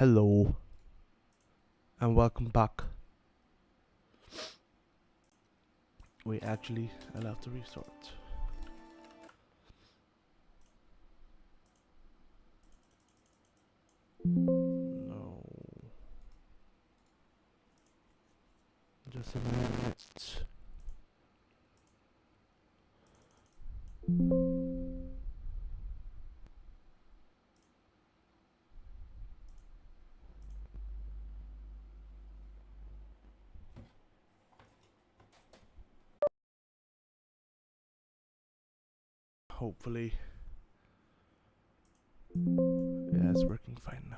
Hello and welcome back. Wait, actually, I'll have to restart. No. Just a minute. Hopefully. Yeah, it's working fine now.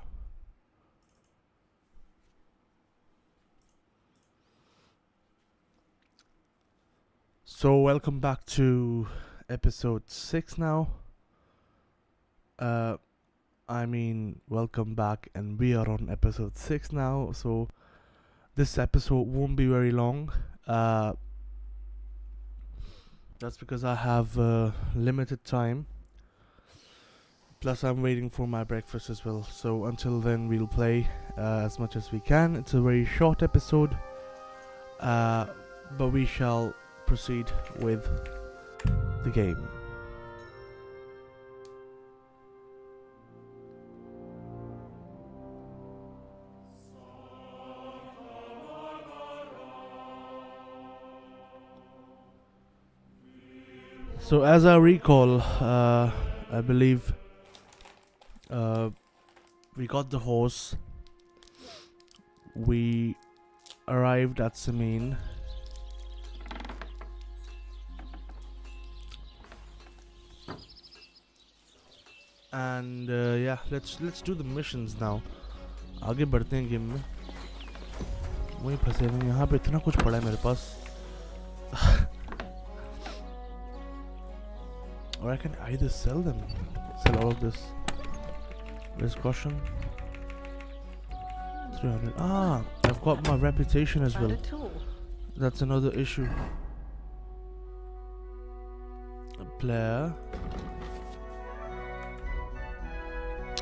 So, welcome back to episode 6 now. Welcome back, and we are on episode 6 now. So, this episode won't be very long. That's because I have limited time. Plus, I'm waiting for my breakfast as well. So, until then, we'll play as much as we can. It's a very short episode. But we shall proceed with the game. So as I recall, I believe we got the horse. We arrived at Samin. And yeah, let's do the missions now. आगे बढ़ते हैं game में. वहीं फंसे हुए यहाँ पे इतना कुछ पड़ा है मेरे पास. Or I can either sell them. Sell all of this. There's caution. 300. Ah, I've got my reputation as well. That's another issue. A player.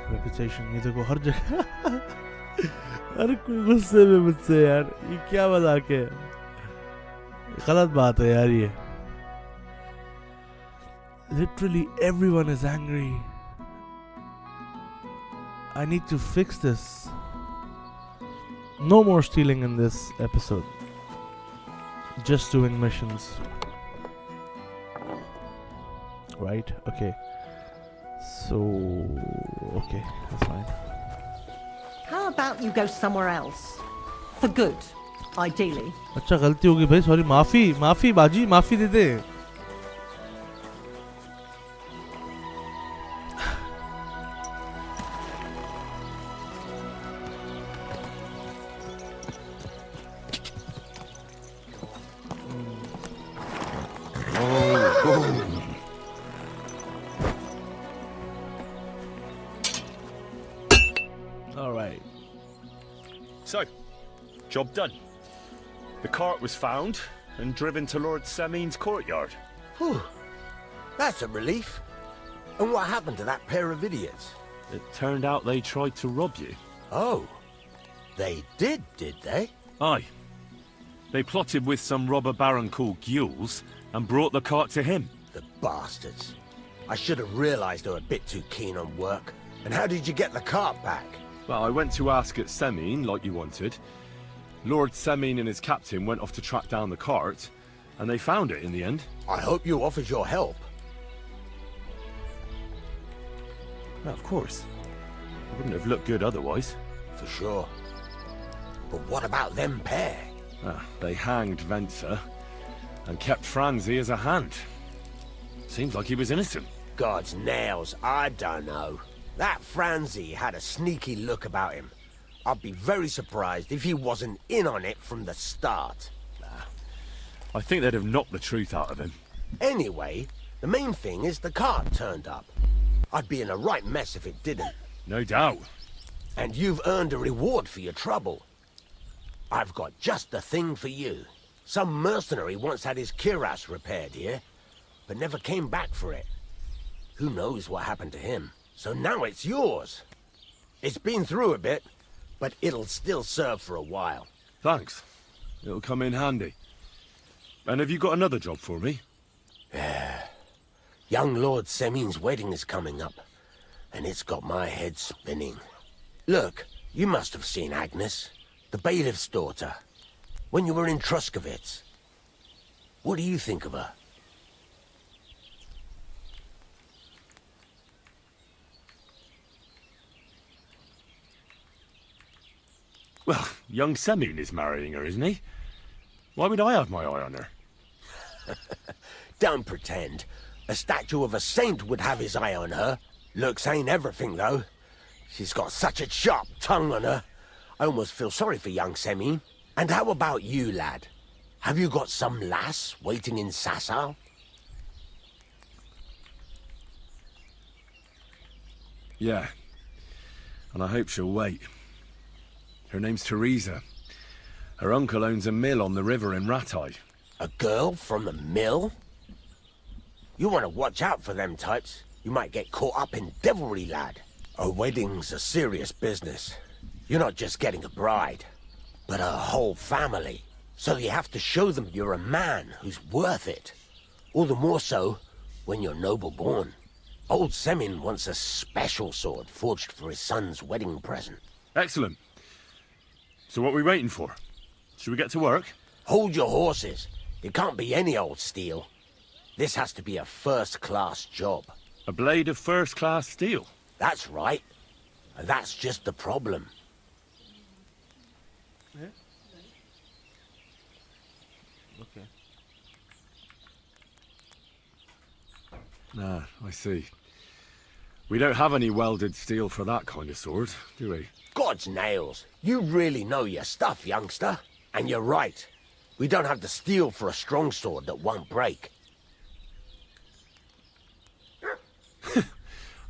Reputation. ये देखो हर जगह. हर कोई गुस्से में मुझसे यार. ये क्या मजाक है? गलत बात है यार ये. Literally everyone is angry. I need to fix this. No more stealing in this episode. Just doing missions. Right? Okay. So, okay, that's fine. How about you go somewhere else? For good, ideally. अच्छा गलती होगी भाई. Sorry. माफी बाजी. माफी दे दे. So, job done. The cart was found and driven to Lord Samin's courtyard. Whew. That's a relief. And what happened to that pair of idiots? It turned out they tried to rob you. Oh. They did they? Aye. They plotted with some robber baron called Gules and brought the cart to him. The bastards. I should have realized they were a bit too keen on work. And how did you get the cart back? Well, I went to ask at Samin, like you wanted. Lord Samin and his captain went off to track down the cart, and they found it in the end. I hope you offered your help. Well, of course. It wouldn't have looked good otherwise. For sure. But what about them pair? They hanged Venser and kept Franzi as a hand. Seems like he was innocent. God's nails, I don't know. That Franzi had a sneaky look about him. I'd be very surprised if he wasn't in on it from the start. I think they'd have knocked the truth out of him. Anyway, the main thing is the cart turned up. I'd be in a right mess if it didn't. No doubt. And you've earned a reward for your trouble. I've got just the thing for you. Some mercenary once had his cuirass repaired here, but never came back for it. Who knows what happened to him? So now it's yours. It's been through a bit, but it'll still serve for a while. Thanks. It'll come in handy. And have you got another job for me? Young Lord Semin's wedding is coming up, and it's got my head spinning. Look, you must have seen Agnes, the bailiff's daughter, when you were in Truskovitz. What do you think of her? Well, young Semin is marrying her, isn't he? Why would I have my eye on her? Don't pretend. A statue of a saint would have his eye on her. Looks ain't everything, though. She's got such a sharp tongue on her. I almost feel sorry for young Semin. And how about you, lad? Have you got some lass waiting in Sasau? Yeah. And I hope she'll wait. Her name's Teresa. Her uncle owns a mill on the river in Ratai. A girl from the mill? You want to watch out for them types. You might get caught up in devilry, lad. A wedding's a serious business. You're not just getting a bride, but a whole family. So you have to show them you're a man who's worth it. All the more so when you're noble born. Old Semin wants a special sword forged for his son's wedding present. Excellent. So what are we waiting for? Should we get to work? Hold your horses. It can't be any old steel. This has to be a first-class job. A blade of first-class steel. That's right. And that's just the problem. Yeah. Okay. Ah, I see. We don't have any welded steel for that kind of sword, do we? God's nails. You really know your stuff, youngster. And you're right. We don't have the steel for a strong sword that won't break.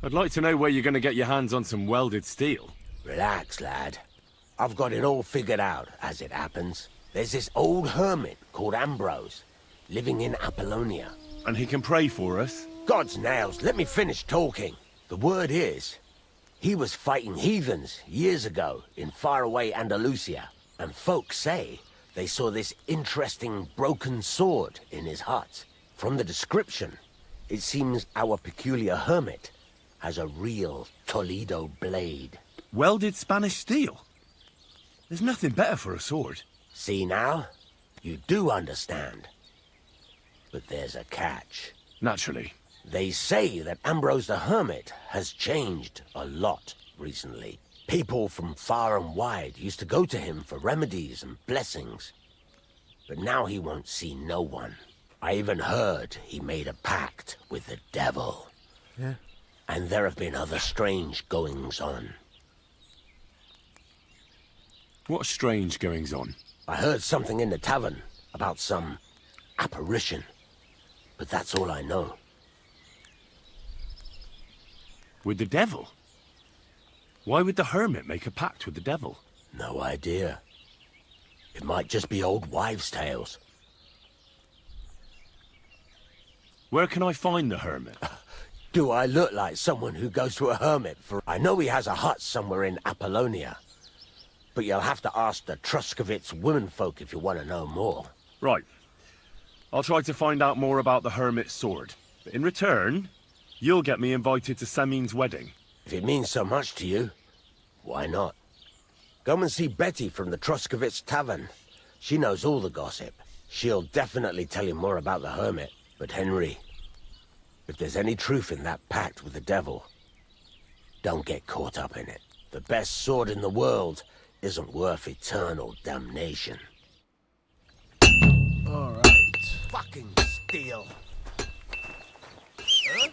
I'd like to know where you're going to get your hands on some welded steel. Relax, lad. I've got it all figured out, as it happens. There's this old hermit called Ambrose, living in Apollonia. And he can pray for us? God's nails, let me finish talking. The word is, he was fighting heathens years ago in faraway Andalusia, and folks say they saw this interesting broken sword in his hut. From the description, it seems our peculiar hermit has a real Toledo blade. Welded Spanish steel? There's nothing better for a sword. See now? You do understand. But there's a catch. Naturally. They say that Ambrose the Hermit has changed a lot recently. People from far and wide used to go to him for remedies and blessings. But now he won't see no one. I even heard he made a pact with the devil. Yeah. And there have been other strange goings-on. What strange goings-on? I heard something in the tavern about some apparition. But that's all I know. With the devil? Why would the hermit make a pact with the devil? No idea. It might just be old wives' tales. Where can I find the hermit? Do I look like someone who goes to a hermit for... I know he has a hut somewhere in Apollonia. But you'll have to ask the Truskovitz womenfolk if you want to know more. Right. I'll try to find out more about the hermit's sword. But in return, you'll get me invited to Semin's wedding. If it means so much to you, why not? Come and see Betty from the Truskovitz Tavern. She knows all the gossip. She'll definitely tell you more about the hermit. But Henry, if there's any truth in that pact with the devil, don't get caught up in it. The best sword in the world isn't worth eternal damnation. All right. Fucking steel. Huh?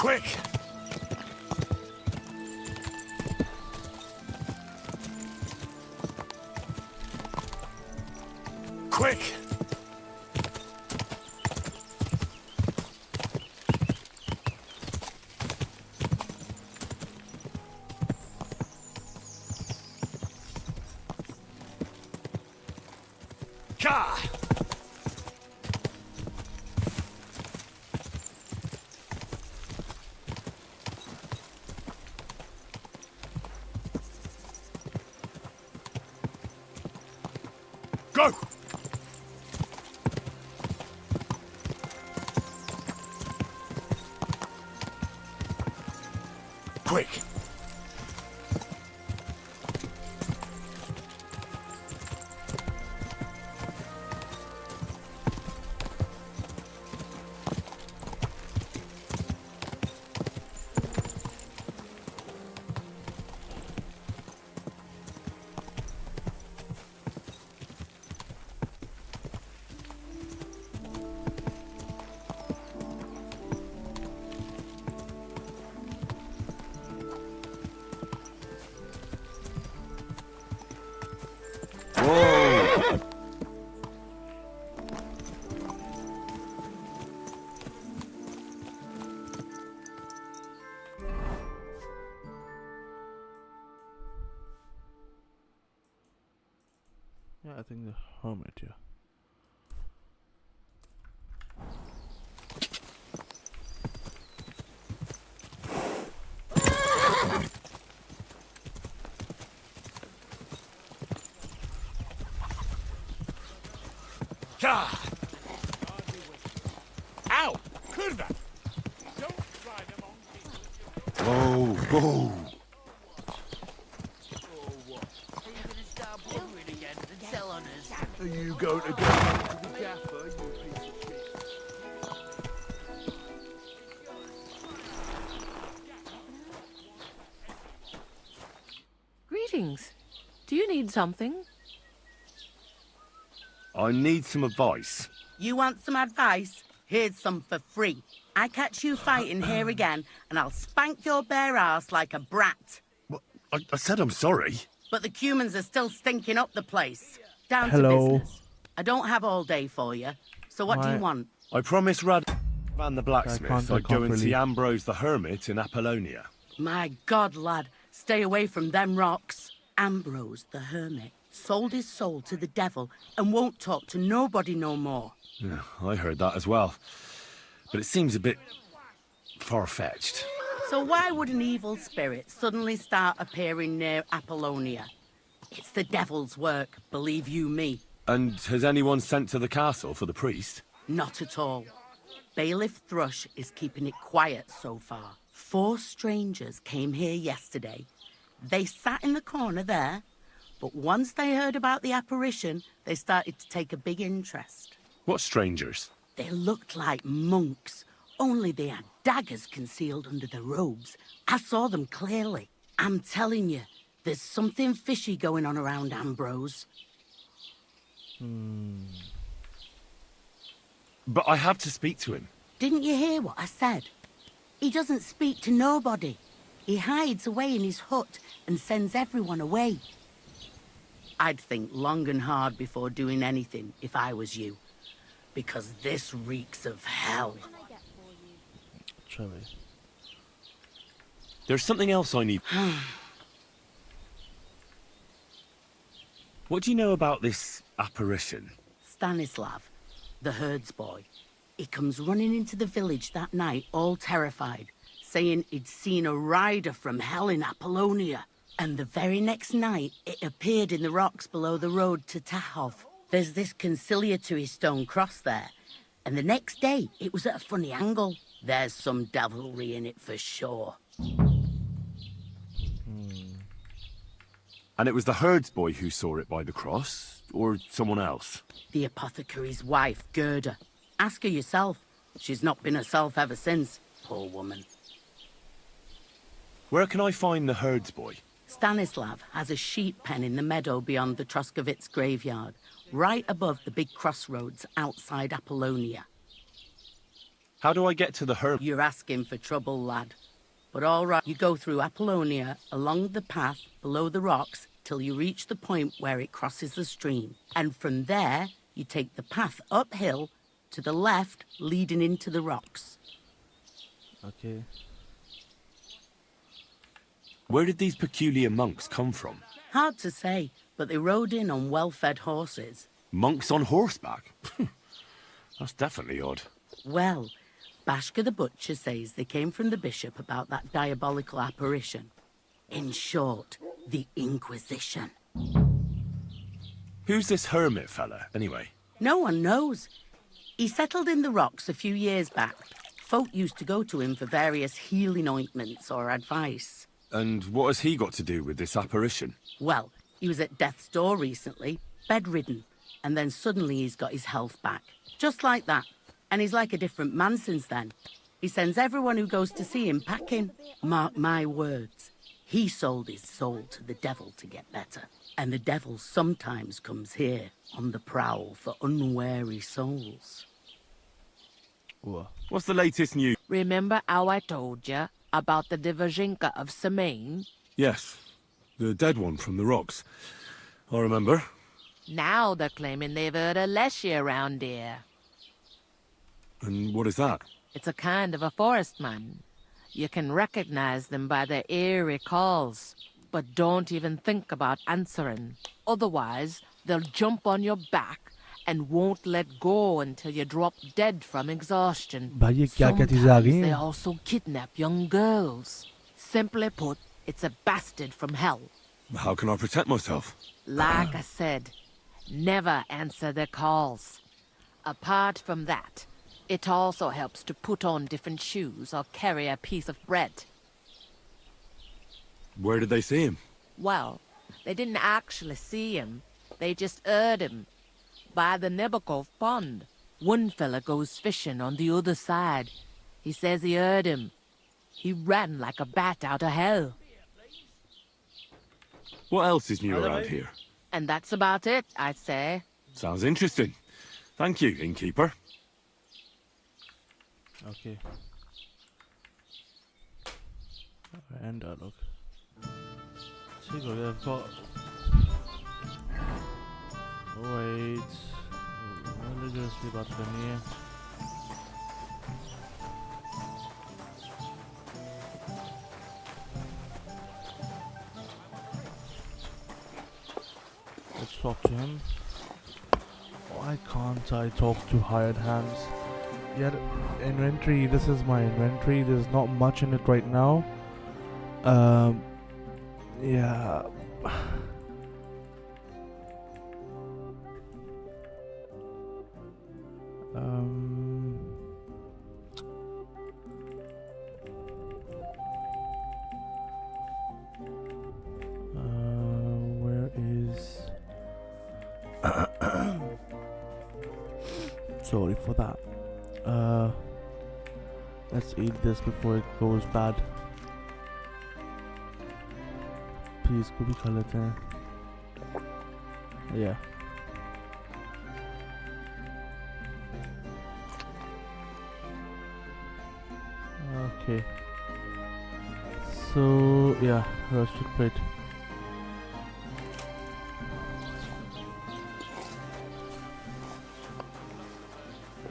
Quick! Quick! Ka! Go! Quick! Whoa! Yeah, I think the hermit, yeah. Ka! Ow! Kurva! Whoa! Whoa! Are you going to go to the gaffer, you piece of shit? Greetings. Do you need something? I need some advice. You want some advice? Here's some for free. I catch you fighting here again, and I'll spank your bare ass like a brat. What? I said I'm sorry. But the Cumans are still stinking up the place. Down Hello. to business. I don't have all day for you. So what do you want? I promised Rad Van the blacksmith I I'd can't go and see really- Ambrose the hermit in Apollonia. My God, lad, stay away from them rocks. Ambrose, the hermit, sold his soul to the devil and won't talk to nobody no more. Yeah, I heard that as well. But it seems a bit far-fetched. So why would an evil spirit suddenly start appearing near Apollonia? It's the devil's work, believe you me. And has anyone sent to the castle for the priest? Not at all. Bailiff Thrush is keeping it quiet so far. 4 strangers came here yesterday. They sat in the corner there, but once they heard about the apparition, they started to take a big interest. What strangers? They looked like monks, only they had daggers concealed under their robes. I saw them clearly. I'm telling you, there's something fishy going on around Ambrose. But I have to speak to him. Didn't you hear what I said? He doesn't speak to nobody. He hides away in his hut and sends everyone away. I'd think long and hard before doing anything if I was you. Because this reeks of hell. Shall we? There's something else I need. What do you know about this apparition? Stanislav, the herds boy. He comes running into the village that night, all terrified, saying he'd seen a rider from hell in Apollonia. And the very next night, it appeared in the rocks below the road to Tahov. There's this conciliatory stone cross there. And the next day, it was at a funny angle. There's some devilry in it for sure. And it was the herds boy who saw it by the cross, or someone else? The apothecary's wife, Gerda. Ask her yourself. She's not been herself ever since, poor woman. Where can I find the herds boy? Stanislav has a sheep pen in the meadow beyond the Troskovitz graveyard, right above the big crossroads outside Apollonia. How do I get to the herb? You're asking for trouble, lad. But all right, you go through Apollonia, along the path, below the rocks, till you reach the point where it crosses the stream. And from there, you take the path uphill to the left, leading into the rocks. Okay. Where did these peculiar monks come from? Hard to say, but they rode in on well-fed horses. Monks on horseback? That's definitely odd. Well, Bashka the Butcher says they came from the bishop about that diabolical apparition. In short, the Inquisition. Who's this hermit fella, anyway? No one knows. He settled in the rocks a few years back. Folk used to go to him for various healing ointments or advice. And what has he got to do with this apparition? Well, he was at death's door recently, bedridden, and then suddenly he's got his health back. Just like that. And he's like a different man since then. He sends everyone who goes to see him packing. Mark my words. He sold his soul to the devil to get better. And the devil sometimes comes here on the prowl for unwary souls. Whoa. What's the latest news? Remember how I told you about the Divazhinka of Semaine? Yes, the dead one from the rocks. I remember. Now they're claiming they've heard a leshy around here. And what is that? It's a kind of a forest man. You can recognize them by their eerie calls, but don't even think about answering. Otherwise, they'll jump on your back and won't let go until you drop dead from exhaustion. भाई ये क्या चीजें आ गई Sometimes they हैं? also kidnap young girls. Simply put, it's a bastard from hell. How can I protect myself? Like I said, never answer their calls. Apart from that, it also helps to put on different shoes or carry a piece of bread. Where did they see him? Well, they didn't actually see him. They just heard him. By the Nebakov pond. One fella goes fishing on the other side. He says he heard him. He ran like a bat out of hell. What else is new around here? And that's about it, I'd say. Sounds interesting. Thank you, innkeeper. Okay. And dialogue. ठीक हो गया इसको. Wait. Religiously बात करनी है. Let's talk to him. Why can't I talk to hired hands? Yeah, inventory. This is my inventory. There's not much in it right now. Yeah. Where is? Sorry for that. Let's eat this before it goes bad. Please, को भी खा लेते हैं. Yeah. Okay. So yeah, roasted pig.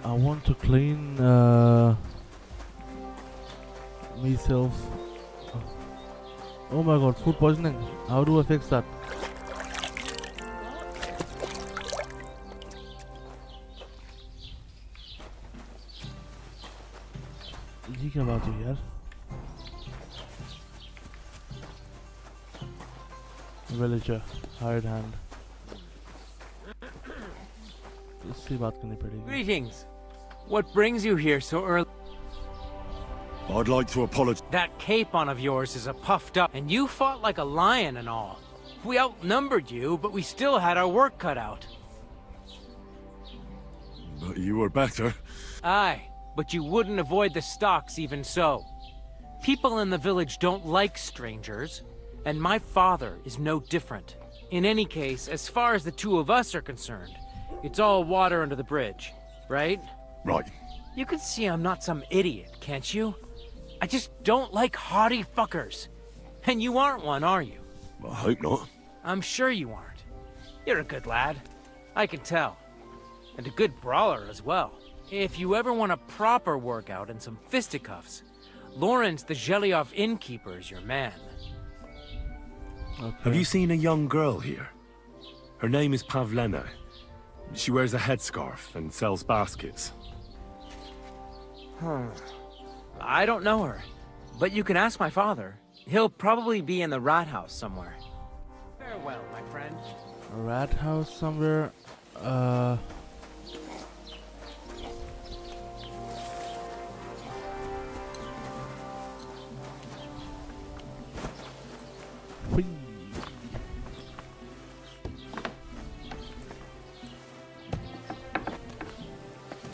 I want to clean myself. Oh my god, food poisoning. How do I fix that? ये क्या बात है यार? Villager, hired hand. इससे बात करनी पड़ेगी. Greetings. What brings you here so early? I'd like to apologize. That capon of yours is a puffed up, and you fought like a lion and all. We outnumbered you, but we still had our work cut out. But you were better. Aye, but you wouldn't avoid the stocks even so. People in the village don't like strangers, and my father is no different. In any case, as far as the two of us are concerned, it's all water under the bridge, right? Right. You can see I'm not some idiot, can't you? I just don't like haughty fuckers. And you aren't one, are you? I hope not. I'm sure you aren't. You're a good lad. I can tell. And a good brawler as well. If you ever want a proper workout and some fisticuffs, Lawrence the Zhelyov innkeeper is your man. Okay. Have you seen a young girl here? Her name is Pavlena. She wears a headscarf and sells baskets. I don't know her, but you can ask my father. He'll probably be in the rat house somewhere. Farewell, my friend. A rat house somewhere? Whee.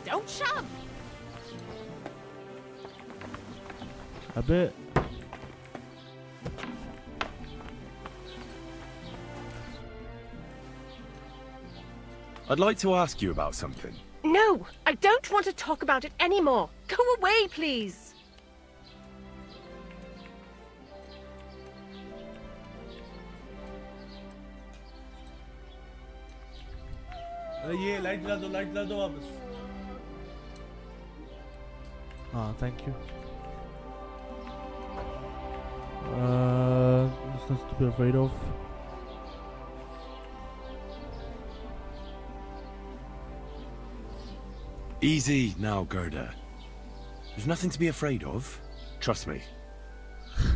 Don't shove! A bit. I'd like to ask you about something. No, I don't want to talk about it anymore. Go away, please. Yeah, light the वापस. Thank you. There's nothing to be afraid of. Easy now, Gerda. There's nothing to be afraid of. Trust me.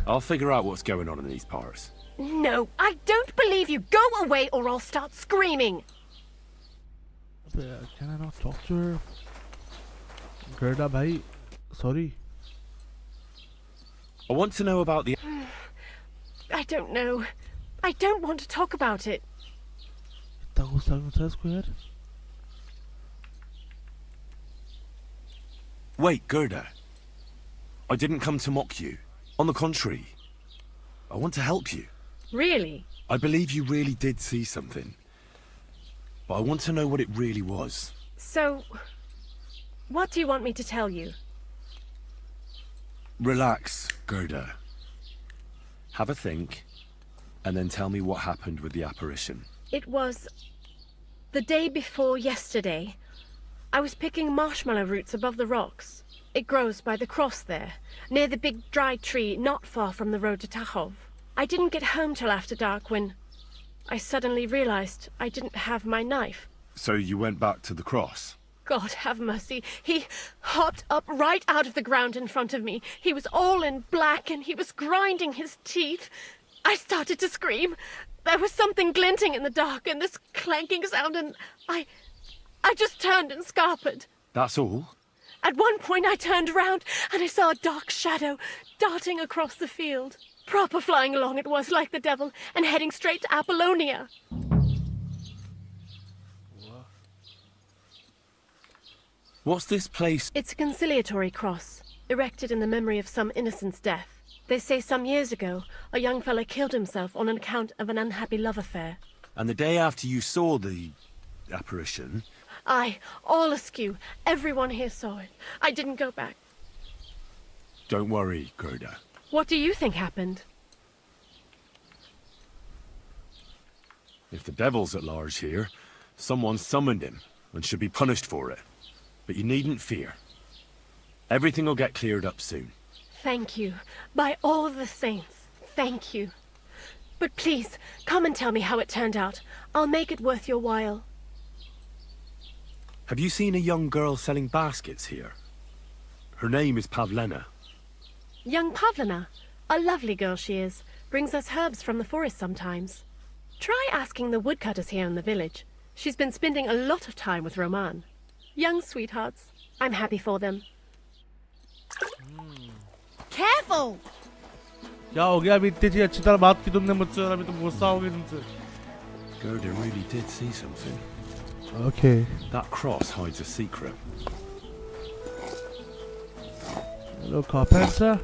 I'll figure out what's going on in these parts. No, I don't believe you. Go away or I'll start screaming. Can I not talk to her? Gerda, bhai. Sorry. I want to know about the... I don't know. I don't want to talk about it. इतना गुस्सा क्यों था इसको यार? Wait, Gerda. I didn't come to mock you. On the contrary, I want to help you. Really? I believe you really did see something. But I want to know what it really was. So, what do you want me to tell you? Relax, Gerda. Have a think, and then tell me what happened with the apparition. It was the day before yesterday. I was picking marshmallow roots above the rocks. It grows by the cross there, near the big dry tree not far from the road to Tachov. I didn't get home till after dark when I suddenly realized I didn't have my knife. So you went back to the cross? God have mercy. He hopped up right out of the ground in front of me. He was all in black and he was grinding his teeth. I started to scream. There was something glinting in the dark and this clanking sound and I just turned and scarpered. That's all? At one point I turned around and I saw a dark shadow darting across the field. Proper flying along it was, like the devil, and heading straight to Apollonia. What's this place? It's a conciliatory cross, erected in the memory of some innocent's death. They say some years ago, a young fellow killed himself on account of an unhappy love affair. And the day after you saw the apparition... Aye, all askew. Everyone here saw it. I didn't go back. Don't worry, Gerda. What do you think happened? If the devil's at large here, someone summoned him and should be punished for it. But you needn't fear. Everything will get cleared up soon. Thank you. By all the saints, thank you. But please, come and tell me how it turned out. I'll make it worth your while. Have you seen a young girl selling baskets here? Her name is Pavlena. Young Pavlena, a lovely girl she is, brings us herbs from the forest sometimes. Try asking the woodcutters here in the village. She's been spending a lot of time with Roman. Young sweethearts. I'm happy for them. Careful! क्या हो गया? अभी इतनी चीज अच्छी तरह बात की तुमने मुझसे और अभी तुम गुस्सा हो गए तुमसे. Gerda really did see something. Okay. That cross hides a secret. Hello, carpenter.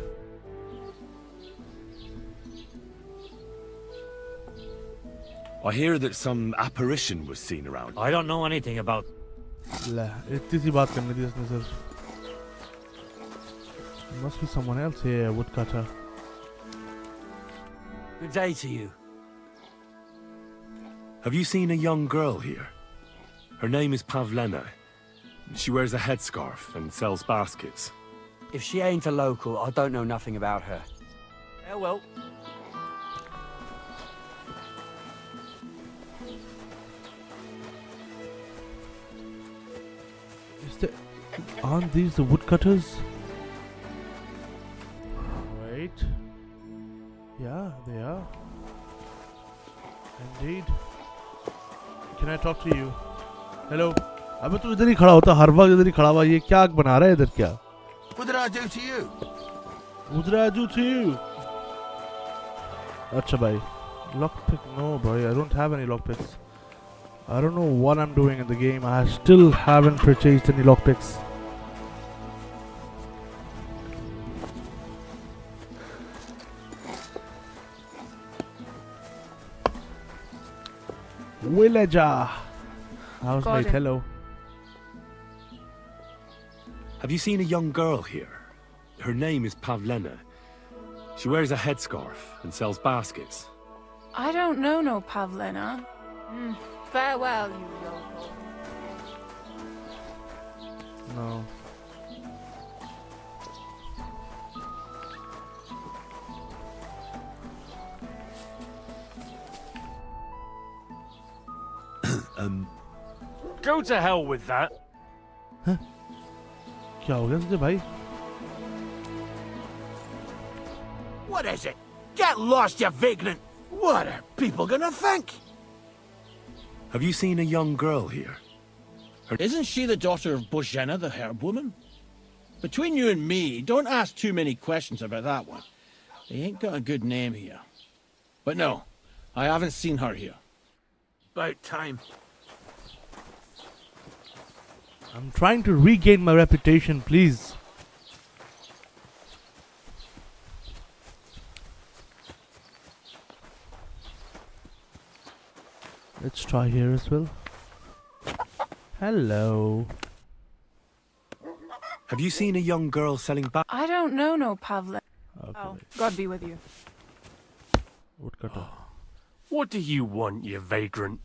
I hear that some apparition was seen around. I don't know anything about... ले इतनी सी बात करनी थी इसने सिर्फ. There must be someone else here, woodcutter. Good day to you. Have you seen a young girl here? Her name is Pavlena. She wears a headscarf and sells baskets. If she ain't a local, I don't know nothing about her. Farewell. Aren't these the woodcutters? Wait. Yeah, they are. Indeed. Can I talk to you? Hello. अबे तू इधर ही खड़ा होता, हर वक्त इधर ही खड़ा हुआ, ये क्या बना रहा है इधर क्या? What did I do to you? What did I do to you? अच्छा भाई. Lockpick? No boy, I don't have any lockpicks. I don't know what I'm doing in the game. I still haven't purchased any lockpicks. Villager. Housemate, hello. Have you seen a young girl here? Her name is Pavlena. She wears a headscarf and sells baskets. I don't know no Pavlena. Farewell, you local. No. Go to hell with that. क्या हो गया तुझे भाई? What is it? Get lost, you vagrant! What are people gonna think? Have you seen a young girl here? Isn't she the daughter of Bozhena, the herb woman? Between you and me, don't ask too many questions about that one. They ain't got a good name here. But no, I haven't seen her here. About time. I'm trying to regain my reputation, please. Let's try here as well. Hello. Have you seen a young girl selling baskets? I don't know no Pavlena. Okay. Oh, God be with you. Woodcutter. What do you want, you vagrant?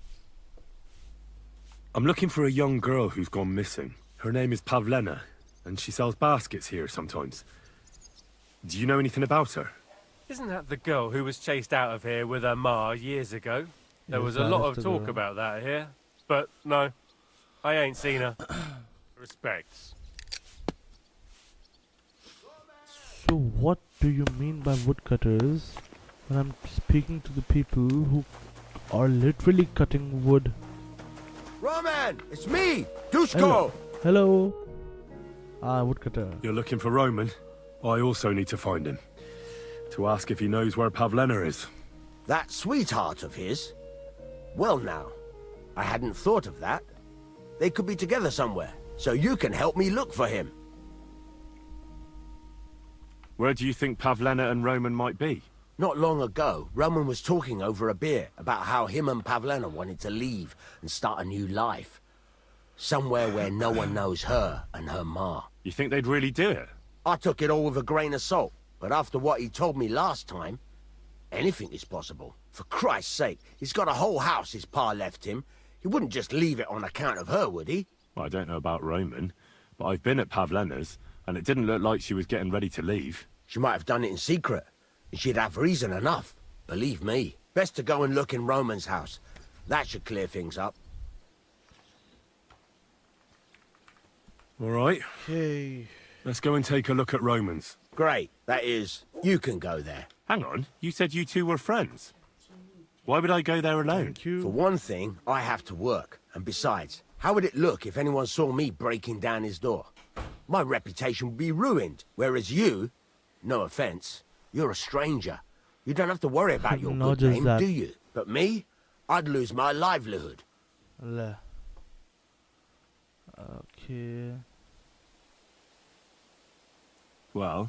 I'm looking for a young girl who's gone missing. Her name is Pavlena, and she sells baskets here sometimes. Do you know anything about her? Isn't that the girl who was chased out of here with her ma years ago? There Yes, was a that lot is of the talk girl. about that here. But no, I ain't seen her. Respects. So what do you mean by woodcutters when I'm speaking to the people who are literally cutting wood? Roman, it's me, Dushko. Hello. Hello. Ah, woodcutter. You're looking for Roman? I also need to find him. To ask if he knows where Pavlena is. That sweetheart of his? Well now, I hadn't thought of that. They could be together somewhere, so you can help me look for him. Where do you think Pavlena and Roman might be? Not long ago, Roman was talking over a beer about how him and Pavlena wanted to leave and start a new life. Somewhere where no one knows her and her ma. You think they'd really do it? I took it all with a grain of salt, but after what he told me last time, anything is possible. For Christ's sake, he's got a whole house his pa left him. He wouldn't just leave it on account of her, would he? Well, I don't know about Roman, but I've been at Pavlena's, and it didn't look like she was getting ready to leave. She might have done it in secret, and she'd have reason enough. Believe me. Best to go and look in Roman's house. That should clear things up. All right, Okay. let's go and take a look at Roman's. Great. That is, you can go there. Hang on, you said you two were friends. Why would I go there alone? Thank you. For one thing, I have to work. And besides, how would it look if anyone saw me breaking down his door? My reputation would be ruined. Whereas you, no offense, you're a stranger. You don't have to worry about your Not good just name, that. do you? But me, I'd lose my livelihood. Le. Okay. Well,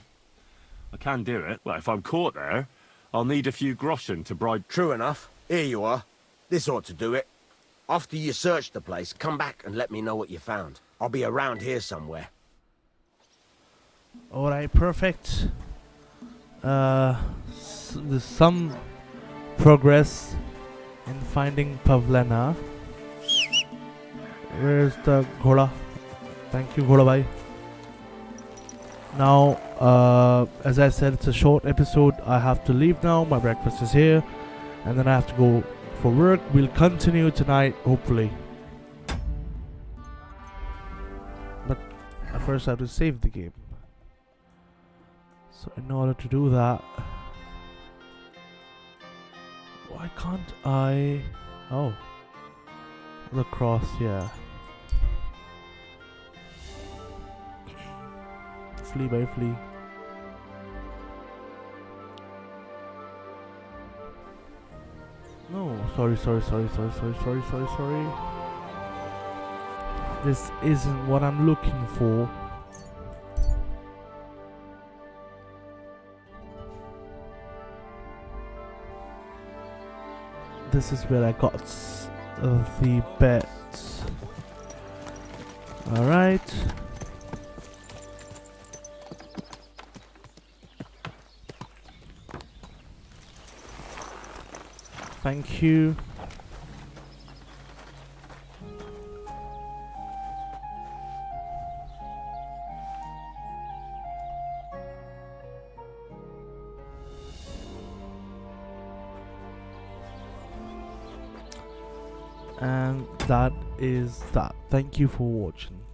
I can do it. Well, if I'm caught there, I'll need a few groschen to bribe... True enough. Here you are. This ought to do it. After you search the place, come back and let me know what you found. I'll be around here somewhere. Alright, perfect. There's some progress in finding Pavlena. Where's the Ghoda? Thank you, Ghoda bhai. Now, as I said, it's a short episode. I have to leave now. My breakfast is here. And then I have to go for work. We'll continue tonight, hopefully. But at first I have to save the game. So in order to do that, why can't I... Oh. The cross, yeah. Flee by flee. No, sorry. This isn't what I'm looking for. This is where I got the bet. Alright. Thank you. And that is that. Thank you for watching.